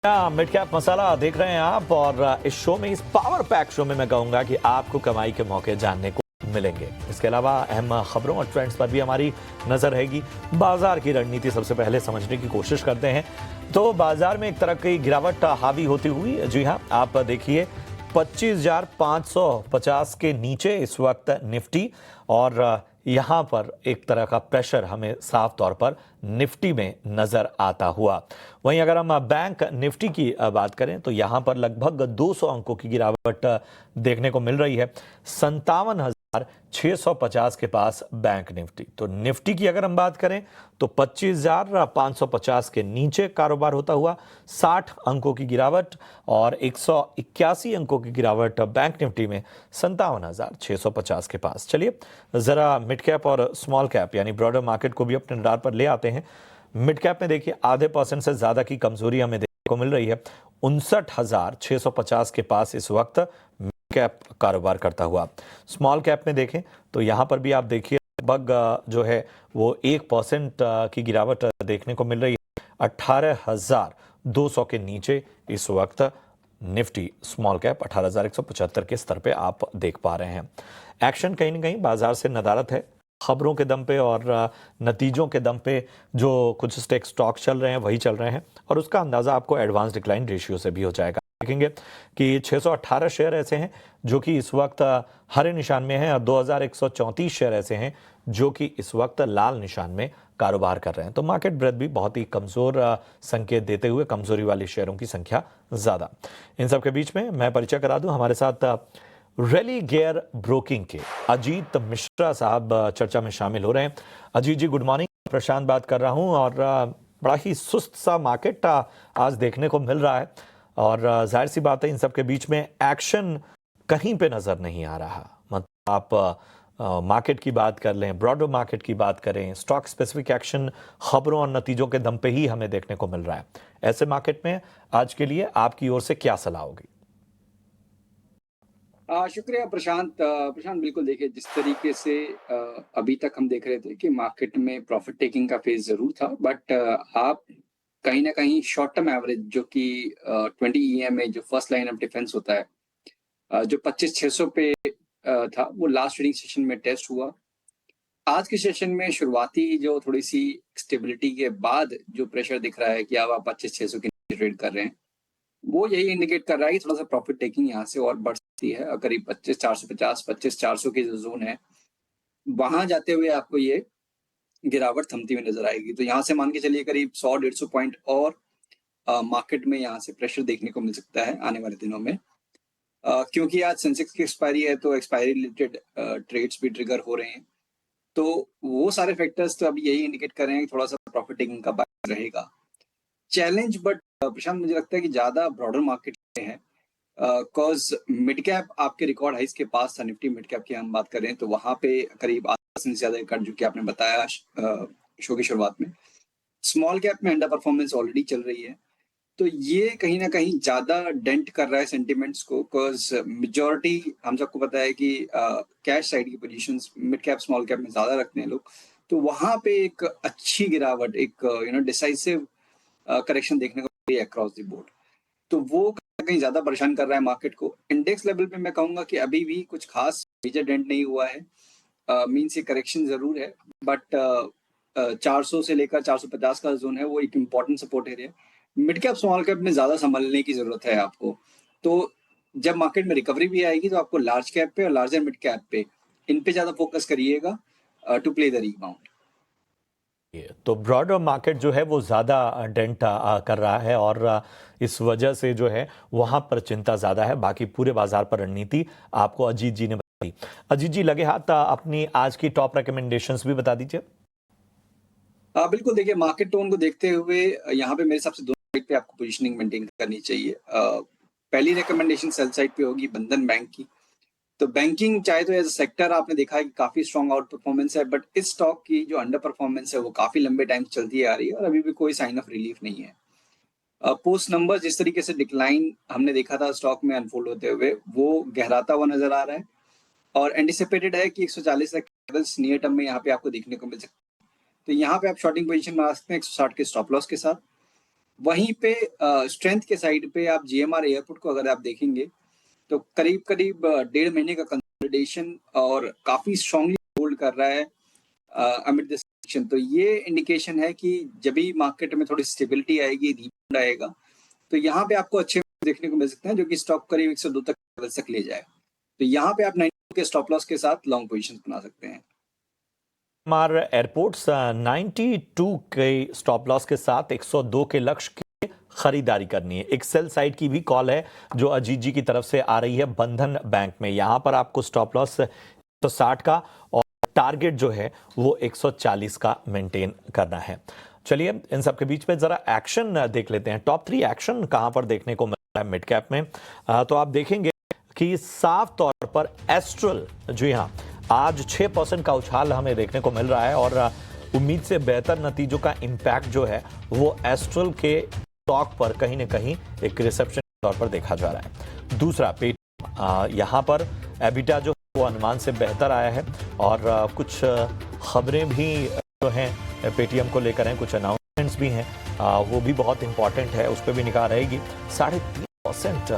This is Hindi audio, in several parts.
मिड कैप मसाला देख रहे हैं आप और इस शो में, इस पावर पैक शो में मैं कहूंगा कि आपको कमाई के मौके जानने को मिलेंगे। इसके अलावा अहम खबरों और ट्रेंड्स पर भी हमारी नजर रहेगी। बाजार की रणनीति सबसे पहले समझने की कोशिश करते हैं। तो बाजार में एक तरह की गिरावट हावी होती हुई, जी हाँ, आप देखिए 25,550 के नीचे इस वक्त निफ्टी, और यहां पर एक तरह का प्रेशर हमें साफ तौर पर निफ्टी में नजर आता हुआ। वहीं अगर हम बैंक निफ्टी की बात करें तो यहां पर लगभग 200 अंकों की गिरावट देखने को मिल रही है। 57,650 के पास बैंक निफ्टी। तो निफ्टी की अगर हम बात करें तो 25,550 के नीचे कारोबार होता हुआ 60 अंकों की गिरावट, और 181 अंकों की गिरावट बैंक निफ्टी में 57,650 के पास। चलिए जरा मिड कैप और स्मॉल कैप यानी ब्रॉडर मार्केट को भी अपने रडार पर ले आते हैं। मिड कैप में देखिए आधे % से ज्यादा की कमजोरी हमें देखने को मिल रही है। 59,650 के पास इस वक्त मिड कैप कारोबार करता हुआ। स्मॉल कैप में देखें तो यहां पर भी आप देखिए लगभग जो है वो 1% की गिरावट देखने को मिल रही है। 18,200 के नीचे इस वक्त निफ्टी स्मॉल कैप 18,175 के स्तर पे आप देख पा रहे हैं। एक्शन कहीं ना कहीं बाजार से नदारत है। खबरों के दम पे और नतीजों के दम पे जो कुछ स्टॉक चल रहे हैं वही चल रहे हैं, और उसका अंदाजा आपको एडवांस डिक्लाइन रेशियो से भी हो जाएगा। देखेंगे कि 618 शेयर ऐसे हैं जो कि इस वक्त हरे निशान में हैं, और 2,134 शेयर ऐसे हैं जो कि इस वक्त लाल निशान में कारोबार कर रहे हैं। तो मार्केट ब्रेथ भी बहुत ही कमजोर संकेत देते हुए कमजोरी वाले शेयरों की संख्या ज्यादा। इन सब के बीच में मैं परिचय करा दूं, हमारे साथ रैली गियर ब्रोकिंग के अजीत मिश्रा साहब चर्चा में शामिल हो रहे हैं। अजीत जी गुड मॉर्निंग। प्रशांत बात कर रहा हूं, और बड़ा ही सुस्त सा मार्केट आज देखने को मिल रहा है, और जाहिर सी बात है इन सब के बीच में एक्शन कहीं पे नजर नहीं आ रहा। मतलब आप मार्केट की बात कर लें, ब्रॉडर मार्केट की बात करें, स्टॉक स्पेसिफिक एक्शन खबरों और नतीजों के दम पे ही हमें देखने को मिल रहा है। ऐसे मार्केट में आज के लिए आपकी ओर से क्या सलाह होगी? शुक्रिया प्रशांत। प्रशांत बिल्कुल देखिए जिस तरीके से अभी तक हम देख रहे थे कि मार्केट में प्रॉफिट टेकिंग का फेज ज़रूर था, बट आप कहीं न कहीं शॉर्ट टर्म एवरेज जो कि 20 ईएमए जो फर्स्ट लाइन ऑफ डिफेंस होता है, जो 25,600 पे था, वो लास्ट ट्रेडिंग सेशन में टेस्ट हुआ। आज के सेशन में शुरुआती जो थोड़ी-सी स्टेबिलिटी के बाद जो प्रेशर दिख रहा है कि अब आप 25,600 के नीचे ट्रेड कर रहे हैं, वो यही इंडिकेट कर रहा है कि थोड़ा-सा प्रॉफिट टेकिंग यहाँ से और बढ़ सकती है। करीब 25,450 25,400 के जो ज़ोन है, वहाँ जाते हुए आपको ये गिरावट थमती हुई नज़र आएगी। तो यहाँ से मान के चलिए करीब 100 150 पॉइंट और मार्केट में यहाँ से प्रेशर देखने को मिल सकता है आने वाले दिनों में। क्योंकि आज सेंसेक्स की एक्सपायरी है, तो एक्सपायरी रिलेटेड ट्रेड्स भी ट्रिगर हो रहे हैं। तो वो सारे फैक्टर्स तो अभी यही इंडिकेट कर रहे हैं कि थोड़ा-सा प्रॉफिट टेकिंग का बायस रहेगा। चैलेंज बट प्रशांत मुझे लगता है कि ज़्यादा ब्रॉडर मार्केट में है। कॉज़ मिड कैप आपके रिकॉर्ड हाइस के पास था। निफ्टी मिड कैप की हम बात करें तो वहाँ पे करीब 8% से ज़्यादा कट जो कि आपने बताया शो की शुरुआत में। स्मॉल कैप में अंडर परफॉर्मेंस ऑलरेडी चल रही है। तो ये कहीं न कहीं ज़्यादा डेंट कर रहा है सेंटिमेंट्स को, कॉज़ मेजॉरिटी हम सबको पता है कि कैश साइड की positions mid cap, small cap में ज़्यादा रखते हैं लोग। तो वहाँ पे एक अच्छी गिरावट, एक डिसाइसिव करेक्शन देखने को मिली है अक्रॉस द बोर्ड। तो वो कहीं न कहीं ज़्यादा परेशान कर रहा है मार्केट को। इंडेक्स लेवल पे मैं कहूँगा कि अभी भी कुछ खास मेजर डेंट नहीं हुआ है। मीन्स ये करेक्शन ज़रूर है, बट 400 से लेकर 450 का ज़ोन है, वो एक इम्पोर्टेंट सपोर्ट एरिया है। मिड कैप, स्मॉल कैप में ज़्यादा सँभलने की ज़रूरत है आपको। तो जब मार्केट में रिकवरी भी आएगी तो आपको लार्ज कैप पे और लार्जर मिड कैप पे, इन पे ज़्यादा फ़ोकस करिएगा टू प्ले द रीबाउंड। तो ब्रॉडर मार्केट जो है वो ज़्यादा डेंट कर रहा है, और इस वजह से जो है वहाँ पर चिंता ज़्यादा है। बाकी पूरे बाजार पर रणनीति आपको अजीत जी ने बताई। अजीत जी लगे हाथ अपनी आज की टॉप रिकमेंडेशंस भी बता दीजिए। बिल्कुल देखिए मार्केट टोन को देखते हुए यहाँ पे मेरे हिसाब से दोनों साइड पे आपको पोजीशनिंग मेंटेन करनी चाहिए। पहली रिकमेंडेशन सेल साइड पे होगी बंधन बैंक की। तो बैंकिंग चाहे तो एज अ सेक्टर आपने देखा है कि काफी स्ट्रॉन्ग आउट परफॉर्मेंस है, बट इस स्टॉक की जो अंडर परफॉर्मेंस है वो काफी लंबे टाइम से चलती आ रही है और अभी भी कोई साइन ऑफ रिलीफ नहीं है। पोस्ट नंबर जिस तरीके से डिक्लाइन हमने देखा था स्टॉक में अनफोल्ड होते हुए, वो गहराता हुआ नजर आ रहा है और एंटिसिपेटेड है कि 140 तक लेवल्स नियर टर्म में यहाँ पे आपको देखने को मिल सकते हैं। तो यहाँ पे आप शॉर्टिंग पोजीशन बना सकते हैं 160 के स्टॉप लॉस के साथ। वहीं पे स्ट्रेंथ के साइड पे आप जीएमआर एयरपोर्ट को अगर आप देखेंगे तो करीब करीब 1.5 महीने का कंसोलिडेशन और काफी स्ट्रांगली होल्ड कर रहा है अमिड दिस सेक्शन। तो ये इंडिकेशन है कि जब भी मार्केट में थोड़ी स्टेबिलिटी आएगी, रिबाउंड आएगा, तो यहाँ पे आपको अच्छे देखने को मिल सकते हैं जो कि स्टॉक करीब 102 तक ले जाए। तो यहाँ पे आप 92 के स्टॉप लॉस के साथ लॉन्ग पोजीशन बना सकते हैं। हमारे एयरपोर्ट्स 92 के स्टॉप लॉस के साथ 102 के लक्ष्य की खरीदारी करनी है। एक सेल साइड की भी कॉल है जो अजीत जी की तरफ से आ रही है बंधन बैंक में। यहां पर आपको स्टॉप लॉस 160 का और टारगेट जो है वो 140 का मेंटेन करना है। चलिए इन सब के बीच में जरा एक्शन देख लेते हैं। टॉप 3 एक्शन कहां पर देखने को मिल रहा है मिड कैप में। तो आप देखेंगे कि साफ तौर पर एस्ट्रल, जी हाँ, आज 6% का उछाल हमें देखने को मिल रहा है और उम्मीद से बेहतर नतीजों का इंपैक्ट जो है वो एस्ट्रल के स्टॉक पर कहीं ना कहीं एक रिसेप्शन के तौर पर देखा जा रहा है। दूसरा पेटीएम, यहाँ पर एबिटा जो है वो अनुमान से बेहतर आया है और कुछ खबरें भी जो हैं पेटीएम को लेकर हैं, कुछ अनाउंसमेंट्स भी हैं, वो भी बहुत इंपॉर्टेंट है, उस पर भी निगाह रहेगी। 3.5%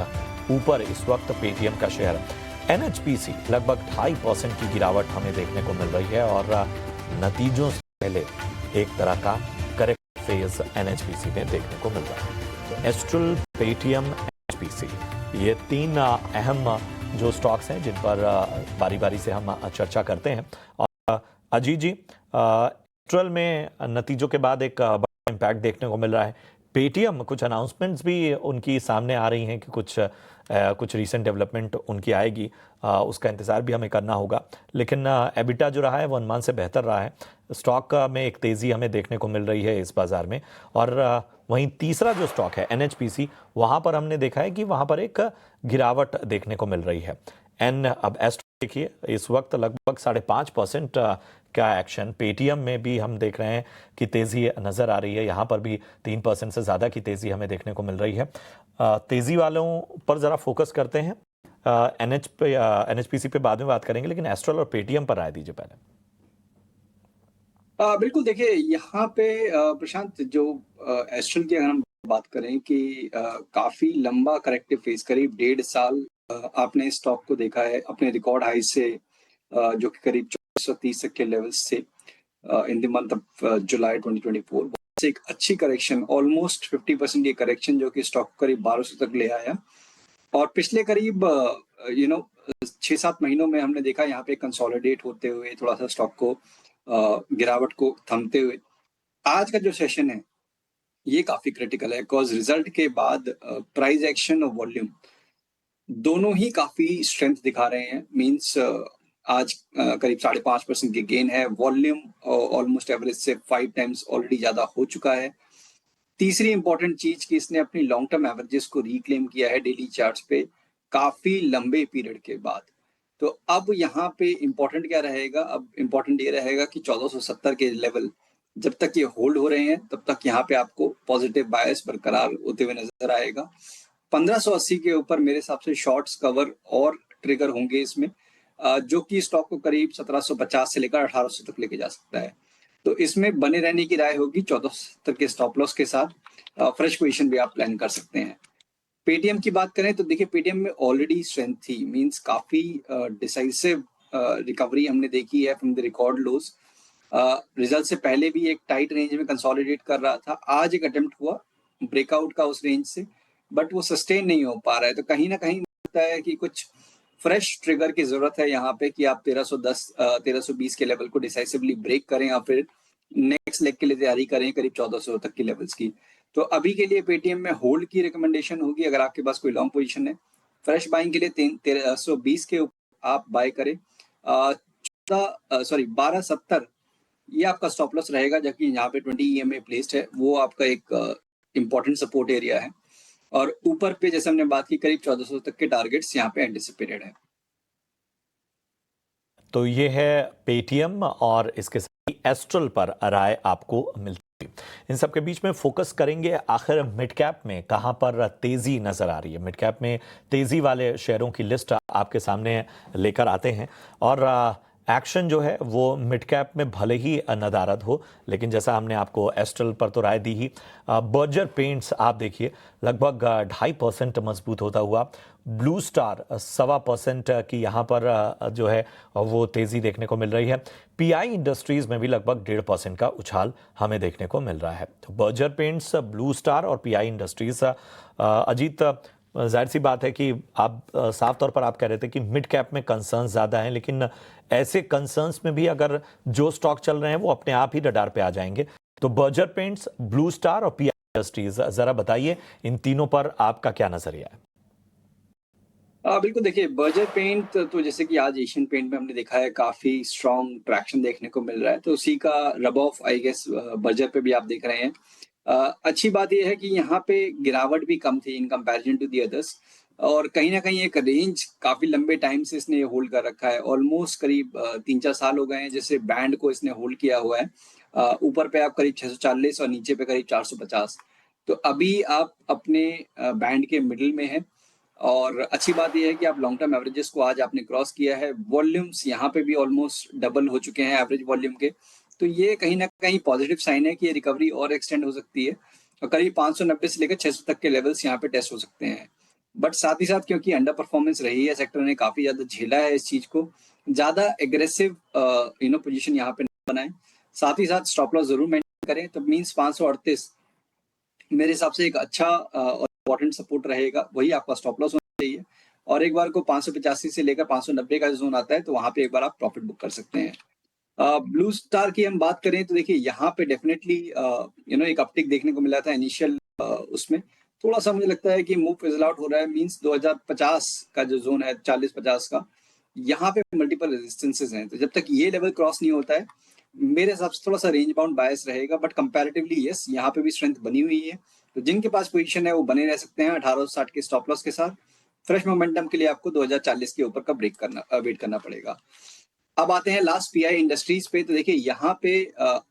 ऊपर इस वक्त पेटीएम का शेयर। एनएचपीसी लगभग 2.5% की गिरावट हमें देखने को मिल रही है और नतीजों से पहले एक तरह का करेक्ट फेज एनएचपीसी में देखने को मिल रहा है। तो एस्ट्रल, पेटीएम, एनएचपीसी, ये 3 अहम जो स्टॉक्स हैं जिन पर बारी बारी से हम चर्चा करते हैं। और अजीत जी, एस्ट्रल में नतीजों के बाद एक बड़ा इम्पैक्ट देखने को मिल रहा है। पेटीएम, कुछ अनाउंसमेंट्स भी उनकी सामने आ रही हैं कि कुछ रीसेंट डेवलपमेंट उनकी आएगी, उसका इंतज़ार भी हमें करना होगा। लेकिन एबिटा जो रहा है वो अनुमान से बेहतर रहा है। स्टॉक में एक तेज़ी हमें देखने को मिल रही है इस बाज़ार में। और वहीं तीसरा जो स्टॉक है एनएचपीसी, वहाँ पर हमने देखा है कि वहाँ पर एक गिरावट देखने को मिल रही है। अब एस्ट्रो देखिए इस वक्त लगभग 5.5% का एक्शन। पेटीएम में भी हम देख रहे हैं कि तेज़ी नज़र आ रही है, यहाँ पर भी 3% से ज़्यादा की तेज़ी हमें देखने को मिल रही है। तेज़ी वालों पर ज़रा फोकस करते हैं, एनएचपीसी पे बाद में बात करेंगे, लेकिन एस्ट्रल और पेटीएम पर राय दीजिए पहले। बिल्कुल देखिए यहाँ पे प्रशांत जो एस्ट्रल की अगर हम बात करें कि काफी लंबा करेक्टिव फेज, करीब 1.5 साल आपने स्टॉक को देखा है अपने रिकॉर्ड हाई से जो कि करीब 430 के लेवल्स थे in the month of July 2024। से एक अच्छी करेक्शन, ऑलमोस्ट 50% ये करेक्शन जो कि स्टॉक करीब 1200 तक ले आया। और पिछले करीब 6-7 महीनों में हमने देखा यहाँ पे कंसोलिडेट होते हुए थोड़ा सा स्टॉक को गिरावट को थमते हुए। आज का जो सेशन है ये काफी क्रिटिकल है बिकॉज रिजल्ट के बाद प्राइस एक्शन और वॉल्यूम दोनों ही काफी स्ट्रेंथ दिखा रहे हैं। मींस आज करीब 5.5% की गेन है। वॉल्यूम ऑलमोस्ट एवरेज से 5 टाइम्स ऑलरेडी ज्यादा हो चुका है। तीसरी इंपॉर्टेंट चीज कि इसने अपनी लॉन्ग टर्म एवरेजेस को रिक्लेम किया है डेली चार्ट्स पे काफी लंबे पीरियड के बाद। तो अब यहाँ पे इंपॉर्टेंट क्या रहेगा? अब इंपॉर्टेंट ये रहेगा कि 1470 के लेवल जब तक ये होल्ड हो रहे हैं तब तक यहाँ पे आपको पॉजिटिव बायस बरकरार होते हुए नजर आएगा। 1580 के ऊपर मेरे हिसाब से शॉर्ट्स कवर और ट्रिगर होंगे इसमें, जो कि स्टॉक को करीब 1750 से लेकर 1800 तक लेके जा सकता है। तो इसमें बने रहने की राय होगी 1470 के स्टॉप लॉस के साथ। फ्रेश पोजीशन भी आप प्लान कर सकते हैं। पेटीएम की बात करें तो देखिए पेटीएम में ऑलरेडी स्ट्रेंथ थी, मींस काफी डिसाइसिव रिकवरी हमने देखी है from the record lows. Result से पहले भी एक टाइट रेंज में कंसोलिडेट कर रहा था। आज एक अटेम्प्ट हुआ ब्रेकआउट का उस रेंज से, बट वो सस्टेन नहीं हो पा रहा है। तो कहीं ना कहीं लगता है कि कुछ फ्रेश ट्रिगर की जरूरत है यहाँ पे कि आप 1310 1320 के लेवल को डिसाइसिवली ब्रेक करें या फिर नेक्स्ट लेग के लिए तैयारी करें करीब 1400 तक की लेवल्स की। तो अभी के लिए पेटीएम में होल्ड की रिकमेंडेशन होगी अगर आपके पास कोई लॉन्ग पोजीशन है। फ्रेश बाइंग के लिए 1320 के ऊपर आप बाय करें। 1270 ये आपका स्टॉप लॉस रहेगा, जबकि यहाँ पे 20 EMA प्लेस्ड है, वो आपका एक इंपॉर्टेंट सपोर्ट एरिया है। और ऊपर पे जैसे हमने बात की करीब 1400 तक के टारगेट्स यहाँ पे एंटिसिपेटेड है। तो ये है पेटीएम और इसके साथ ही एस्ट्रल पर राय आपको मिलती है। इन सब के बीच में फोकस करेंगे आखिर मिड कैप में कहां पर तेजी नजर आ रही है। मिड कैप में तेजी वाले शेयरों की लिस्ट आपके सामने लेकर आते हैं और एक्शन जो है वो मिड कैप में भले ही नदारद हो, लेकिन जैसा हमने आपको एस्ट्रल पर तो राय दी ही, बर्जर पेंट्स आप देखिए लगभग 2.5% मजबूत होता हुआ, ब्लू स्टार 1.25% की यहाँ पर जो है वो तेज़ी देखने को मिल रही है। पीआई इंडस्ट्रीज़ में भी लगभग 1.5% का उछाल हमें देखने को मिल रहा है। तो बर्जर पेंट्स, ब्लू स्टार और पीआई इंडस्ट्रीज़, अजीत, जाहिर सी बात है कि आप साफ तौर पर आप कह रहे थे कि मिड कैप में कंसर्न्स ज़्यादा हैं, लेकिन ऐसे कंसर्न्स में भी अगर जो स्टॉक चल रहे हैं वो अपने आप ही रडार पे आ जाएंगे। तो बर्जर पेंट्स, ब्लू स्टार और पीआई इंडस्ट्रीज, जरा बताइए इन तीनों पर आपका क्या नजरिया है? बिल्कुल देखिए, बर्जर पेंट तो जैसे कि आज एशियन पेंट में हमने देखा है काफ़ी स्ट्रॉन्ग ट्रैक्शन देखने को मिल रहा है, तो उसी का rub off I guess Berger पे भी आप देख रहे हैं। अच्छी बात ये है कि यहाँ पे गिरावट भी कम थी in comparison to the others, और कहीं न कहीं एक रेंज काफ़ी लंबे टाइम से इसने होल्ड कर रखा है। ऑलमोस्ट करीब 3-4 साल हो गए हैं जैसे बैंड को इसने होल्ड किया हुआ है। ऊपर पे आप करीब 640 और नीचे पे करीब 450। तो अभी आप अपने बैंड के मिडल में हैं, और अच्छी बात ये है कि आप लॉन्ग टर्म एवरेजेस को आज आपने क्रॉस किया है। वॉल्यूम्स यहाँ पे भी ऑलमोस्ट डबल हो चुके हैं एवरेज वॉल्यूम के। तो ये कहीं न कहीं पॉजिटिव साइन है कि ये रिकवरी और एक्सटेंड हो सकती है, और करीब 590 से लेकर 600 तक के लेवल्स यहाँ पे टेस्ट हो सकते हैं। बट साथ ही साथ क्योंकि अंडर परफॉर्मेंस रही है, सेक्टर ने काफ़ी ज़्यादा झेला है इस चीज़ को, ज़्यादा एग्रेसिव पोजीशन यहाँ पे ना बनाएँ। साथ ही साथ स्टॉप लॉस ज़रूर मेंटेन करें, तो मीन्स 538 मेरे हिसाब से एक अच्छा और इम्पोर्टेंट सपोर्ट रहेगा, वही आपका स्टॉप लॉस होना चाहिए। और एक बार को 585 से लेकर 590 का जोन आता है, तो वहाँ पे एक बार आप प्रॉफिट बुक कर सकते हैं। ब्लू स्टार की हम बात करें तो देखिए यहाँ पे डेफिनेटली एक अपटिक देखने को मिला था इनिशियल उसमें। थोड़ा-सा मुझे लगता है कि मूव फिज़ल आउट हो रहा है, मीन्स 2050 का जो ज़ोन है 40-50 का, यहाँ पे मल्टीपल रेजिस्टेंसेज़ हैं। तो जब तक ये लेवल क्रॉस नहीं होता है, मेरे हिसाब से थोड़ा-सा रेंज बाउंड बायस रहेगा, बट कंपैरेटिवली यस, यहाँ पे भी स्ट्रेंथ बनी हुई है। तो जिनके पास पोजीशन है वो बने रह सकते हैं 1860 के स्टॉप लॉस के साथ। फ्रेश मोमेंटम के लिए आपको 2040 के ऊपर का वेट करना पड़ेगा। अब आते हैं लास्ट पीआई इंडस्ट्रीज पे। तो देखिए यहाँ पे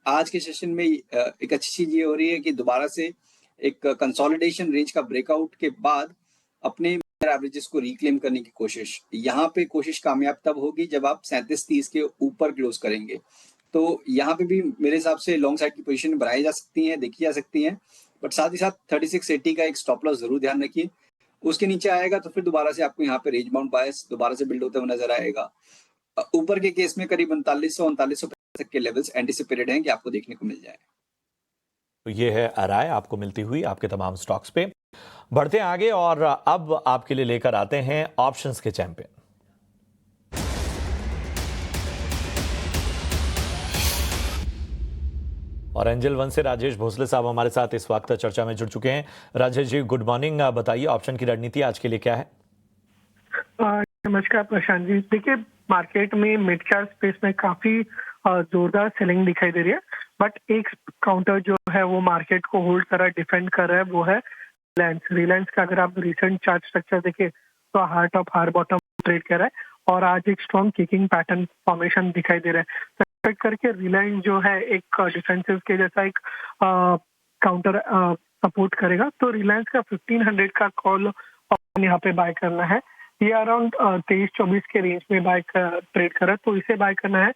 आज के सेशन में एक अच्छी चीज ये हो रही है कि दोबारा से एक कंसोलिडेशन रेंज का ब्रेकआउट के बाद अपने एवरेजेस को रिक्लेम करने की कोशिश, यहाँ पे कोशिश कामयाब तब होगी जब आप 37-30 के ऊपर क्लोज करेंगे। तो यहाँ पे भी मेरे हिसाब से लॉन्ग साइड की पोजीशन बनाई जा सकती हैं, देखी जा सकती हैं, बट साथ ही साथ 3680 का एक स्टॉप लॉस जरूर ध्यान रखिए। उसके नीचे आएगा तो फिर दोबारा से आपको यहाँ पे रेंज बाउंड बायस दोबारा से बिल्ड होते हुए नजर आएगा। ऊपर के केस में करीब 3900 तक के लेवल्स एंटिसिपेटेड हैं कि आपको देखने को मिल जाए। तो ये है राय आपको मिलती हुई आपके तमाम स्टॉक्स पे। बढ़ते हैं आगे और अब आपके लिए लेकर आते हैं ऑप्शंस के चैंपियन। और एंजल वन से राजेश भोसले साहब हमारे साथ इस वक्त चर्चा में जुड़ चुके हैं। Rajesh ji, good morning. बताइए ऑप्शन की रणनीति आज के लिए क्या है? नमस्कार प्रशांत जी। देखिए, मार्केट में मिड कैप स्पेस में काफी जोरदार सेलिंग दिखाई दे रही है, बट एक काउंटर जो है वो मार्केट को होल्ड कर रहा है, डिफेंड कर रहा है, वो है रिलायंस का अगर आप रिसेंट चार्ट स्ट्रक्चर देखें तो हार्ट ऑफ हार बॉटम ट्रेड कर रहा है और आज एक स्ट्रॉन्ग किकिंग पैटर्न फॉर्मेशन दिखाई दे रहा है। तो एक्सपेक्ट करके रिलायंस जो है एक डिफेंसिव के जैसा एक काउंटर सपोर्ट करेगा, तो रिलायंस का 1500 का कॉल ऑप्शन यहाँ पे बाय करना है। ये अराउंड 23-24 के रेंज में ट्रेड कर रहा है, तो इसे बाय करना है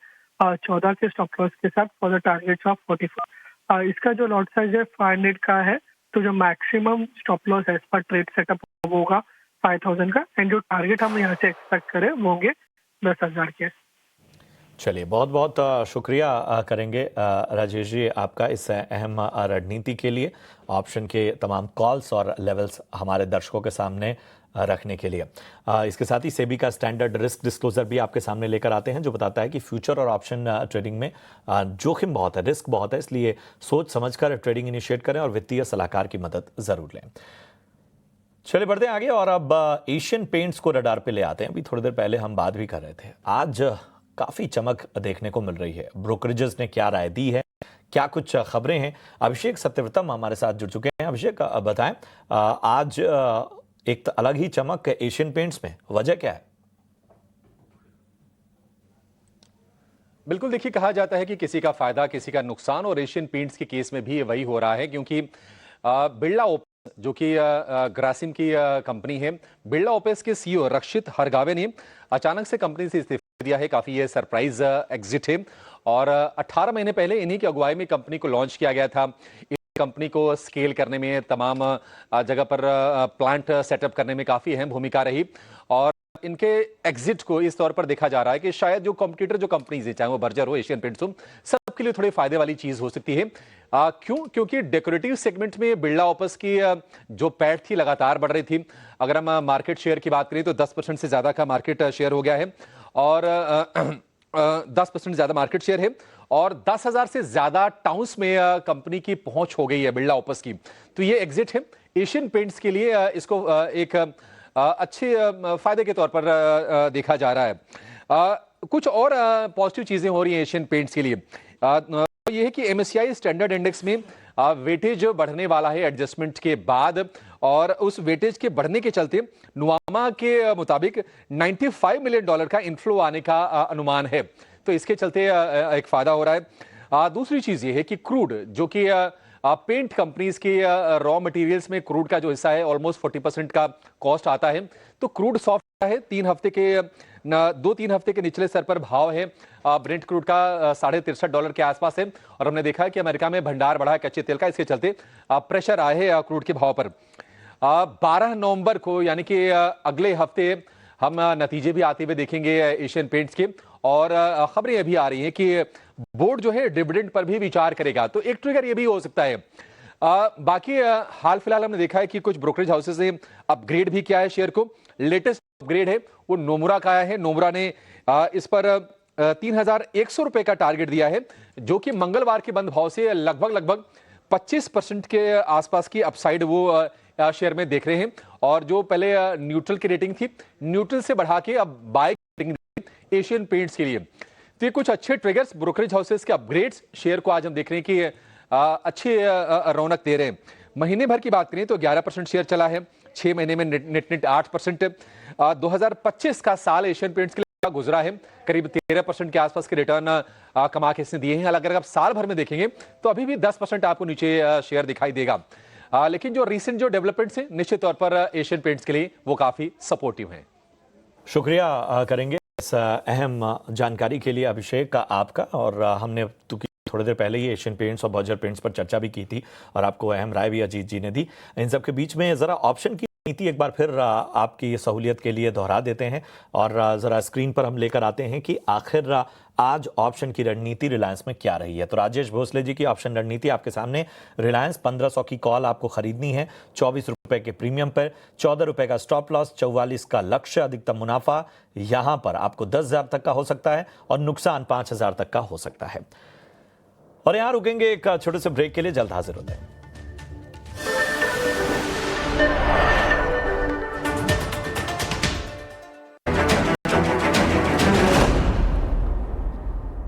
14 के स्टॉप लॉस के साथ फॉर द टारगेट ऑफ 44। इसका जो लॉट साइज है 500 का है, तो जो मैक्सिमम स्टॉप लॉस एज पर ट्रेड सेटअप होगा 5000 का, एंड जो टारगेट हम यहाँ से एक्सपेक्ट करें वो होंगे 10,000 के। चलिए, बहुत बहुत शुक्रिया करेंगे राजेश जी आपका इस अहम रणनीति के लिए, ऑप्शन के तमाम कॉल्स और लेवल्स हमारे दर्शकों के सामने रखने के लिए। इसके साथ ही सेबी का स्टैंडर्ड रिस्क डिस्क्लोजर भी आपके सामने लेकर आते हैं, जो बताता है कि फ्यूचर और ऑप्शन ट्रेडिंग में जोखिम बहुत है, रिस्क बहुत है, इसलिए सोच समझकर ट्रेडिंग इनिशिएट करें और वित्तीय सलाहकार की मदद जरूर लें। चलिए बढ़ते हैं आगे और अब एशियन पेंट्स को रडार पे ले आते हैं। अभी थोड़ी देर पहले हम बात भी कर रहे थे, आज काफी चमक देखने को मिल रही है। ब्रोकरेजेस ने क्या राय दी है, क्या कुछ खबरें हैं? अभिषेक सत्यव्रतम हमारे साथ जुड़ चुके हैं। अभिषेक, बताएं आज एक अलग ही चमक एशियन पेंट्स में, वजह क्या है? बिल्कुल, देखिए, कहा जाता है कि किसी का फायदा किसी का नुकसान, और एशियन पेंट्स के केस में भी वही हो रहा है, क्योंकि बिरला ओपेस जो कि ग्रासिम की कंपनी है, बिरला ओपेस के सीईओ रक्षित हरगावे ने अचानक से कंपनी से इस्तीफा दिया है, काफी ये सरप्राइज एग्जिट है और 18 महीने पहले इन्हीं की अगुवाई में कंपनी को लॉन्च किया गया था। इस कंपनी को स्केल करने में, तमाम जगह पर प्लांट सेटअप करने में काफी अहम भूमिका रही और इनके एग्जिट को इस तौर पर देखा जा रहा है कि शायद जो कॉम्पिटिटर जो कंपनीज है, चाहे वो बर्जर हो, एशियन पेंट्स हो, सबके लिए थोड़े फायदे वाली चीज हो सकती है। क्यों? क्योंकि डेकोरेटिव सेगमेंट में बिरला ऑपस की जो पैठ थी लगातार बढ़ रही थी। अगर हम मार्केट शेयर की बात करें तो 10% से ज्यादा का मार्केट शेयर हो गया है और 10% ज्यादा मार्केट शेयर है और 10,000 से ज्यादा टाउन्स में कंपनी की पहुंच हो गई है बिरला ऑपस की। तो ये एग्जिट है एशियन पेंट्स के लिए, इसको एक अच्छे फायदे के तौर पर देखा जा रहा है। कुछ और पॉजिटिव चीजें हो रही हैं एशियन पेंट्स के लिए। ये है कि MSCI स्टैंडर्ड इंडेक्स में वेटेज बढ़ने वाला है एडजस्टमेंट के बाद और उस वेटेज के बढ़ने के चलते नुवामा के मुताबिक $95 मिलियन का इनफ्लो आने का अनुमान है। तो इसके चलते एक फायदा हो रहा है। दूसरी चीज ये है कि क्रूड, जो कि पेंट कंपनीज के रॉ मटेरियल्स में क्रूड का जो हिस्सा है ऑलमोस्ट 40% का कॉस्ट आता है, तो क्रूड सॉफ्ट है। 2-3 हफ्ते के निचले स्तर पर भाव है। ब्रेंट क्रूड का $63 के आसपास है और हमने देखा है कि अमेरिका में भंडार बढ़ा है कच्चे तेल का, इसके चलते प्रेशर आए है क्रूड के भाव पर। 12 नवंबर को यानी कि अगले हफ्ते हम नतीजे भी आते हुए देखेंगे एशियन पेंट्स के और खबरें अभी आ रही हैं कि बोर्ड जो है डिविडेंड पर भी विचार करेगा, तो एक ट्रिगर ये भी हो सकता है। बाकी हाल फिलहाल हमने देखा है कि कुछ ब्रोकरेज हाउसेस ने अपग्रेड भी किया है शेयर को। लेटेस्ट अपग्रेड है वो नोमुरा का आया है। नोमुरा ने इस पर 3,100 रुपए का टारगेट दिया है, जो कि मंगलवार के बंद भाव से लगभग 25% के आसपास की अपसाइड वो शेयर में देख रहे हैं और जो पहले न्यूट्रल की रेटिंग थी, न्यूट्रल से बढ़ा के अब बाय एशियन पेंट्स के लिए। तो ये कुछ अच्छे ट्रिगर्स ब्रोकरेज हाउसेस के अपग्रेड्स शेयर को आज हम देख रहे हैं कि अच्छे रौनक दे रहे हैं। महीने भर की बात करें तो 11% शेयर चला है, 6 महीने में नेट 8%। 2025 का साल एशियन पेंट्स के लिए गुजरा है, करीब 13% के आसपास के रिटर्न कमा के इसने दिए हैं। अगर आप साल भर में देखेंगे तो अभी भी 10% आपको नीचे शेयर दिखाई देगा, लेकिन जो रिसेंट जो डेवलपमेंट्स हैं निश्चित तौर पर एशियन पेंट्स के लिए वो काफी सपोर्टिव हैं। शुक्रिया करेंगे इस अहम जानकारी के लिए अभिषेक का आपका। और हमने थोड़ी देर पहले ही एशियन पेंट्स और बर्जर पेंट्स पर चर्चा भी की थी और आपको अहम राय भी अजीत जी ने दी। इन सब के बीच में जरा ऑप्शन की नीति एक बार फिर आपकी सहूलियत के लिए दोहरा देते हैं और जरा स्क्रीन पर हम लेकर आते हैं कि आखिर आज ऑप्शन की रणनीति रिलायंस में क्या रही है। तो राजेश भोसले जी की ऑप्शन रणनीति आपके सामने। रिलायंस 1500 की कॉल आपको खरीदनी है 24 रुपए के प्रीमियम पर, 14 रुपए का स्टॉप लॉस, 44 का लक्ष्य, अधिकतम मुनाफा यहां पर आपको 10,000 तक का हो सकता है और नुकसान 5,000 तक का हो सकता है। और यहां रुकेंगे एक छोटे से ब्रेक के लिए, जल्द हाजिर होते हैं।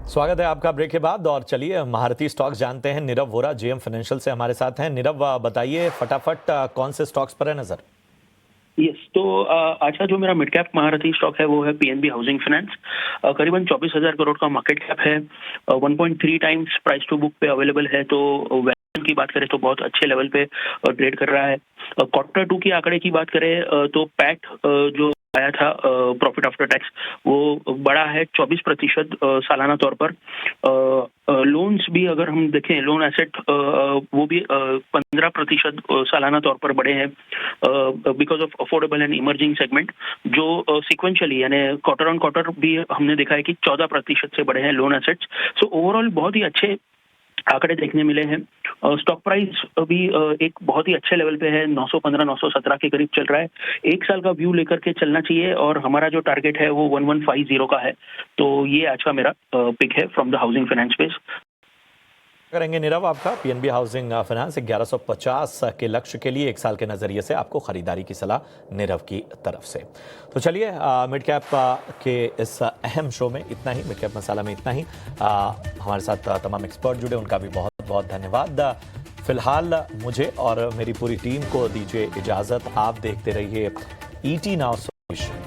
स्वागत है आपका ब्रेक के बाद और चलिए महारथी स्टॉक्स जानते हैं। नीरव वोरा जेएम फाइनेंशियल से हमारे साथ हैं। नीरव बताइए फटाफट कौन से स्टॉक्स पर है नजर? यस, तो आज का जो मेरा मिड कैप महारथी स्टॉक है वो है पीएनबी हाउसिंग फाइनेंस। करीबन 24,000 करोड़ का मार्केट कैप है, 1.3 टाइम्स प्राइस टू बुक पे अवेलेबल है। तो वैल्यूएशन की बात करें तो बहुत अच्छे लेवल पे ट्रेड कर रहा है। क्वार्टर 2 की आंकड़े की बात करें तो पैट जो आया था प्रॉफिट आफ्टर टैक्स वो बड़ा है 24% सालाना तौर पर। लोन्स भी अगर हम देखें, लोन एसेट वो भी 15% सालाना तौर पर बढ़े हैं because of affordable and emerging segment. जो सिक्वेंशियली यानी क्वार्टर ऑन क्वार्टर भी हमने देखा है कि 14% से बढ़े हैं लोन एसेट्स। सो ओवरऑल बहुत ही अच्छे आंकड़े देखने मिले हैं। स्टॉक प्राइस भी एक बहुत ही अच्छे लेवल पे है, 915-917 के करीब चल रहा है। एक साल का व्यू लेकर के चलना चाहिए और हमारा जो टारगेट है वो 1150 का है। तो ये आज का मेरा पिक है from the housing finance space. करेंगे नीरव आपका पीएनबी हाउसिंग फाइनेंस 1150 के लक्ष्य के लिए एक साल के नजरिए से आपको खरीदारी की सलाह नीरव की तरफ से। तो चलिए मिड कैप के इस अहम शो में इतना ही, मिड कैप मसाला में इतना ही। हमारे साथ तमाम एक्सपर्ट जुड़े, उनका भी बहुत बहुत धन्यवाद। फिलहाल मुझे और मेरी पूरी टीम को दीजिए इजाजत। आप देखते रहिए ET नाउ सोल्यूशन।